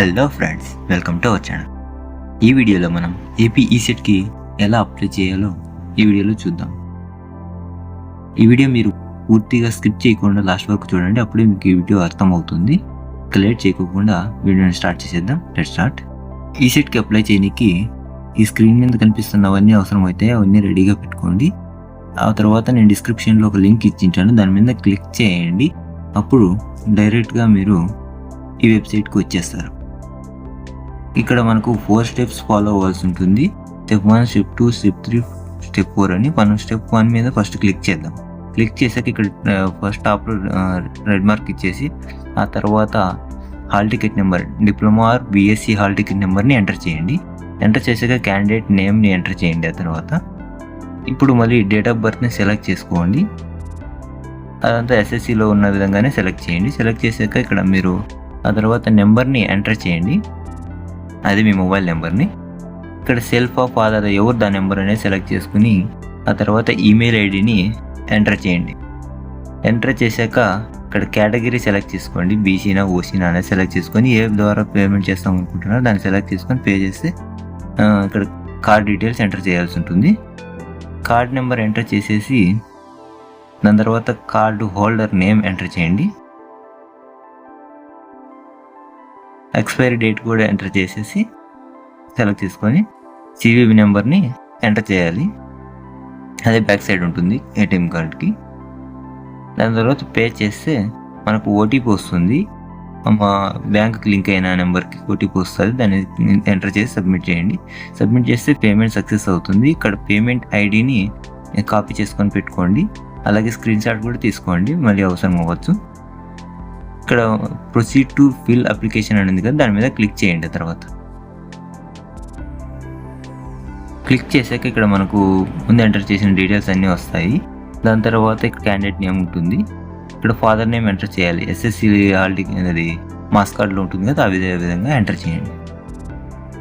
Hello friends, welcome to our channel. ఈ వీడియోలో మనం ఏపీ ఈసెట్కి ఎలా అప్లై చేయాలో ఈ వీడియోలో చూద్దాం. ఈ వీడియో మీరు పూర్తిగా స్కిప్ చేయకుండా లాస్ట్ వరకు చూడండి, అప్పుడే మీకు ఈ వీడియో అర్థమవుతుంది. లేట్ చేయకుండా వీడియోని స్టార్ట్ చేసేద్దాం. Let's start. ఈసెట్కి అప్లై చేయడానికి ఈ స్క్రీన్ మీద కనిపిస్తున్నవన్నీ అవసరమైతే అవన్నీ రెడీగా పెట్టుకోండి. ఆ తర్వాత నేను డిస్క్రిప్షన్లో ఒక లింక్ ఇచ్చింటాను, దాని మీద క్లిక్ చేయండి. అప్పుడు డైరెక్ట్గా మీరు ఈ వెబ్సైట్కి వచ్చేస్తారు. ఇక్కడ మనకు 4 స్టెప్స్ ఫాలో అవ్వాల్సి ఉంటుంది. స్టెప్ 1, స్టెప్ 2, స్టెప్ 3, స్టెప్ 4 అని. మనం స్టెప్ 1 మీద ఫస్ట్ క్లిక్ చేద్దాం. క్లిక్ చేసాక ఇక్కడ ఫస్ట్ టాప్లో రెడ్ మార్క్ ఇచ్చేసి ఆ తర్వాత hall ticket number, diploma or BSc hall ticket నెంబర్ని ఎంటర్ చేయండి. ఎంటర్ చేసాక క్యాండిడేట్ నేమ్ని ఎంటర్ చేయండి. ఆ తర్వాత ఇప్పుడు మళ్ళీ డేట్ ఆఫ్ బర్త్ని సెలెక్ట్ చేసుకోండి. అదంతా ఎస్ఎస్సిలో ఉన్న విధంగానే సెలెక్ట్ చేయండి. సెలెక్ట్ చేసాక ఇక్కడ మీరు ఆ తర్వాత నెంబర్ని ఎంటర్ చేయండి, అది మీ మొబైల్ నెంబర్ని. ఇక్కడ సెల్ఫ్ ఆఫ్ ఆధార్ ఎవరు దాని నెంబర్ అనేది సెలెక్ట్ చేసుకుని ఆ తర్వాత ఈమెయిల్ ఐడిని ఎంటర్ చేయండి. ఎంటర్ చేశాక ఇక్కడ కేటగిరీ సెలెక్ట్ చేసుకోండి, బీసీనా ఓసీనా అనేది సెలెక్ట్ చేసుకొని ఏ ద్వారా పేమెంట్ చేస్తాం అనుకుంటున్నారో దాన్ని సెలెక్ట్ చేసుకొని పే చేస్తే ఇక్కడ కార్డ్ డీటెయిల్స్ ఎంటర్ చేయాల్సి ఉంటుంది. కార్డ్ నెంబర్ ఎంటర్ చేసేసి దాని తర్వాత కార్డు హోల్డర్ నేమ్ ఎంటర్ చేయండి. ఎక్స్పైరీ డేట్ కూడా ఎంటర్ చేసేసి సెలెక్ట్ చేసుకొని సివివి నెంబర్ని ఎంటర్ చేయాలి. అదే బ్యాక్ సైడ్ ఉంటుంది ఏటీఎం కార్డ్కి. దాని తర్వాత పే చేస్తే మనకు ఓటీపీ వస్తుంది. మా బ్యాంక్కి లింక్ అయిన నెంబర్కి ఓటీపీ వస్తుంది, దాన్ని ఎంటర్ చేసి సబ్మిట్ చేయండి. సబ్మిట్ చేస్తే పేమెంట్ సక్సెస్ అవుతుంది. ఇక్కడ పేమెంట్ ఐడిని కాపీ చేసుకొని పెట్టుకోండి, అలాగే స్క్రీన్ షాట్ కూడా తీసుకోండి, మళ్ళీ అవసరం అవ్వచ్చు. ఇక్కడ ప్రొసీడ్ టు ఫిల్ అప్లికేషన్ అని ఉంది కదా, దాని మీద క్లిక్ చేయండి. తర్వాత క్లిక్ చేశాక ఇక్కడ మనకు ముందు ఎంటర్ చేసిన డీటెయిల్స్ అన్నీ వస్తాయి. దాని తర్వాత ఇక్కడ క్యాండిడేట్ నేమ్ ఉంటుంది. ఇక్కడ ఫాదర్ నేమ్ ఎంటర్ చేయాలి. ఎస్ఎస్సి హాల్ టికెట్ అనేది మాస్ కార్డులో ఉంటుంది కదా, అదే విధంగా ఎంటర్ చేయండి.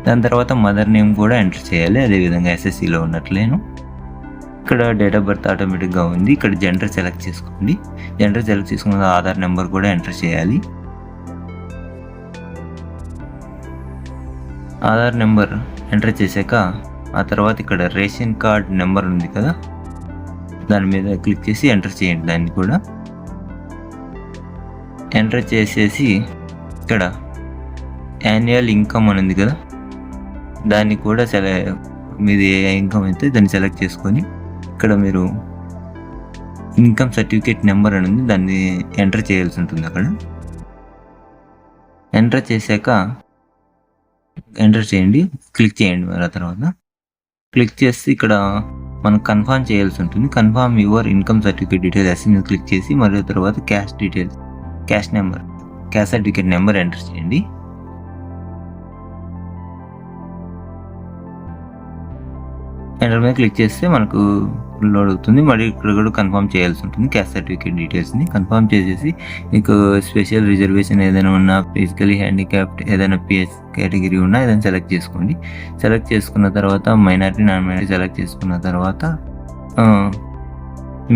దాని తర్వాత మదర్ నేమ్ కూడా ఎంటర్ చేయాలి, అదేవిధంగా ఎస్ఎస్సిలో ఉన్నట్లేను. ఇక్కడ డేట్ ఆఫ్ బర్త్ ఆటోమేటిక్గా ఉంది. ఇక్కడ జెండర్ సెలెక్ట్ చేసుకోండి. జెండర్ సెలెక్ట్ చేసుకున్న ఆధార్ నెంబర్ కూడా ఎంటర్ చేయాలి. ఆధార్ నెంబర్ ఎంటర్ చేశాక ఆ తర్వాత ఇక్కడ రేషన్ కార్డ్ నెంబర్ ఉంది కదా, దాని మీద క్లిక్ చేసి ఎంటర్ చేయండి. దాన్ని కూడా ఎంటర్ చేసేసి ఇక్కడ యాన్యువల్ ఇన్కమ్ అని ఉంది కదా, దాన్ని కూడా మీది ఏ ఇన్కమ్ అయితే దాన్ని సెలెక్ట్ చేసుకొని ఇక్కడ మీరు ఇన్కమ్ సర్టిఫికేట్ నెంబర్ అని ఉంది, దాన్ని ఎంటర్ చేయాల్సి ఉంటుంది. అక్కడ ఎంటర్ చేశాక ఎంటర్ చేయండి, క్లిక్ చేయండి. ఆ తర్వాత క్లిక్ చేస్తే ఇక్కడ మనం కన్ఫర్మ్ చేయాల్సి ఉంటుంది. Confirm your income certificate details మీద క్లిక్ చేసి మరియు తర్వాత cash details, cash certificate number enter చేయండి. ఎంటర్ మీద క్లిక్ చేస్తే మనకు లోడ్ అవుతుంది. మరి ఇక్కడ కూడా కన్ఫర్మ్ చేయాల్సి ఉంటుంది క్యాస్ట్ సర్టిఫికేట్ డీటెయిల్స్ని. కన్ఫర్మ్ చేసేసి మీకు స్పెషల్ రిజర్వేషన్ ఏదైనా ఉన్నా, ఫిజికలీ హ్యాండిక్యాప్డ్ ఏదైనా పిఎస్ కేటగిరీ ఉన్నా ఏదైనా సెలెక్ట్ చేసుకోండి. సెలెక్ట్ చేసుకున్న తర్వాత మైనారిటీ, నాన్ మైనారిటీ సెలెక్ట్ చేసుకున్న తర్వాత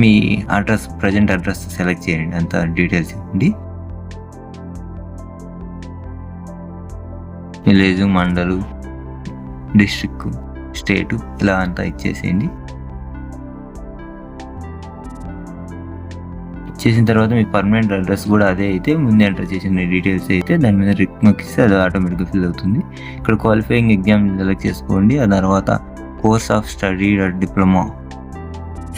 మీ అడ్రస్, ప్రజెంట్ అడ్రస్ సెలెక్ట్ చేయండి. అంత డీటెయిల్స్ ఇవ్వండి. విలేజ్, మండలు, డిస్ట్రిక్ట్, స్టేటు ఇలా అంతా ఇచ్చేసేయండి. చేసిన తర్వాత మీ పర్మనెంట్ అడ్రస్ కూడా అదే అయితే, ముందు ఎంటర్ చేసిన డీటెయిల్స్ అయితే దాని మీద రిక్మక్ ఇస్తే అది ఆటోమేటిక్గా ఫిల్ అవుతుంది. ఇక్కడ క్వాలిఫైయింగ్ ఎగ్జామ్ సెలెక్ట్ చేసుకోండి. ఆ తర్వాత course of study diploma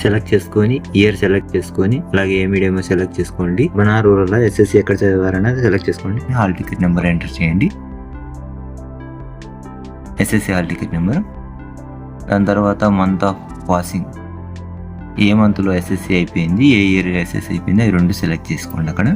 select చేసుకొని, ఇయర్ సెలెక్ట్ చేసుకొని, అలాగే ఏ మీడియం సెలెక్ట్ చేసుకోండి. మన రూరల్ ఎస్ఎస్సి ఎక్కడ చదివారనేది సెలెక్ట్ చేసుకోండి. హాల్ టికెట్ నెంబర్ ఎంటర్ చేయండి, ఎస్ఎస్సి హాల్ టికెట్ నెంబర్. దాని తర్వాత మంత్ ఆఫ్ పాసింగ్, ఏ మంత్లో ఎస్ఎస్సి అయిపోయింది, ఏ ఇయర్ ఎస్ఎస్సి అయిపోయింది, అవి రెండు సెలెక్ట్ చేసుకోండి. అక్కడ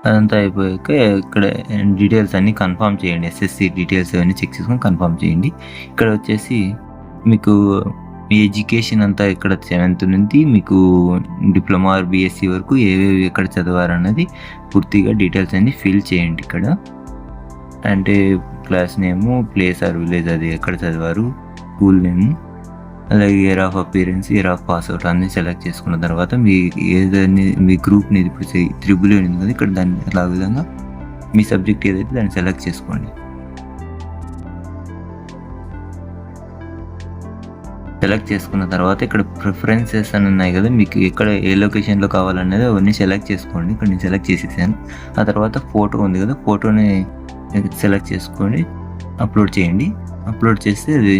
అదంతా అయిపోయాక ఇక్కడ డీటెయిల్స్ అన్నీ కన్ఫర్మ్ చేయండి. ఎస్ఎస్సి డీటెయిల్స్ అవన్నీ చెక్ చేసుకొని కన్ఫర్మ్ చేయండి. ఇక్కడ వచ్చేసి మీకు మీ ఎడ్యుకేషన్ అంతా ఇక్కడ 7th నుండి మీకు డిప్లొమా ఆర్ బీఎస్సీ వరకు ఏవేవి ఎక్కడ చదివారన్నది పూర్తిగా డీటెయిల్స్ అన్ని ఫిల్ చేయండి. ఇక్కడ అంటే class name, place or village, అది ఎక్కడ చదివారు, స్కూల్ నేము, అలాగే year of appearance, year of pass out అన్నీ సెలెక్ట్ చేసుకున్న తర్వాత మీ గ్రూప్ని ఇప్పుడు త్రిబుల్ ఉంది కదా, ఇక్కడ దాన్ని అలా విధంగా మీ సబ్జెక్ట్ ఏదైతే దాన్ని సెలెక్ట్ చేసుకోండి. సెలెక్ట్ చేసుకున్న తర్వాత ఇక్కడ ప్రిఫరెన్సెస్ అని ఉన్నాయి కదా, మీకు ఎక్కడ ఏ లొకేషన్లో కావాలనేది అవన్నీ సెలెక్ట్ చేసుకోండి. ఇక్కడ నేను సెలెక్ట్ చేసేసాను. ఆ తర్వాత ఫోటో ఉంది కదా, ఫోటోని సెలెక్ట్ చేసుకొని అప్లోడ్ చేయండి. అప్లోడ్ చేస్తే అది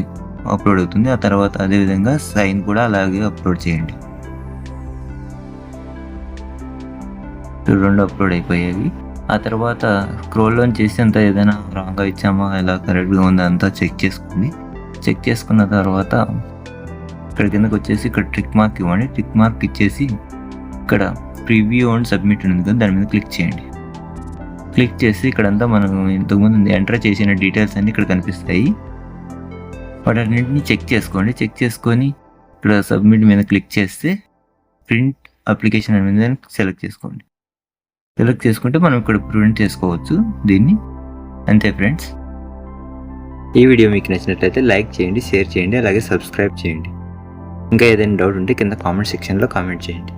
అప్లోడ్ అవుతుంది. ఆ తర్వాత అదేవిధంగా సైన్ కూడా అలాగే అప్లోడ్ చేయండి. రెండు అప్లోడ్ అయిపోయాయి. ఆ తర్వాత స్క్రోల్లోని చేసి అంతా ఏదైనా రాంగ్గా ఇచ్చామా, ఎలా కరెక్ట్గా ఉందా అంతా చెక్ చేసుకోండి. చెక్ చేసుకున్న తర్వాత ఇక్కడ కిందకి వచ్చేసి ఇక్కడ టిక్ మార్క్ ఇవ్వండి. టిక్ మార్క్ ఇచ్చేసి ఇక్కడ ప్రివ్యూ అండ్ సబ్మిట్ ఉంది కదా, దాని మీద క్లిక్ చేయండి. క్లిక్ చేసి ఇక్కడంతా మనం ఇంతకుముందు ఎంటర్ చేసిన డీటెయిల్స్ అన్నీ ఇక్కడ కనిపిస్తాయి. వాటన్నింటినీ చెక్ చేసుకోండి. చెక్ చేసుకొని ఇక్కడ సబ్మిట్ మీద క్లిక్ చేస్తే ప్రింట్ అప్లికేషన్ అనేది సెలెక్ట్ చేసుకోండి. సెలెక్ట్ చేసుకుంటే మనం ఇక్కడ ప్రింట్ చేసుకోవచ్చు దీన్ని. అంతే ఫ్రెండ్స్. ఈ వీడియో మీకు నచ్చినట్లయితే లైక్ చేయండి, షేర్ చేయండి, అలాగే సబ్స్క్రైబ్ చేయండి. ఇంకా ఏదైనా డౌట్ ఉంటే కింద కామెంట్ సెక్షన్లో కామెంట్ చేయండి.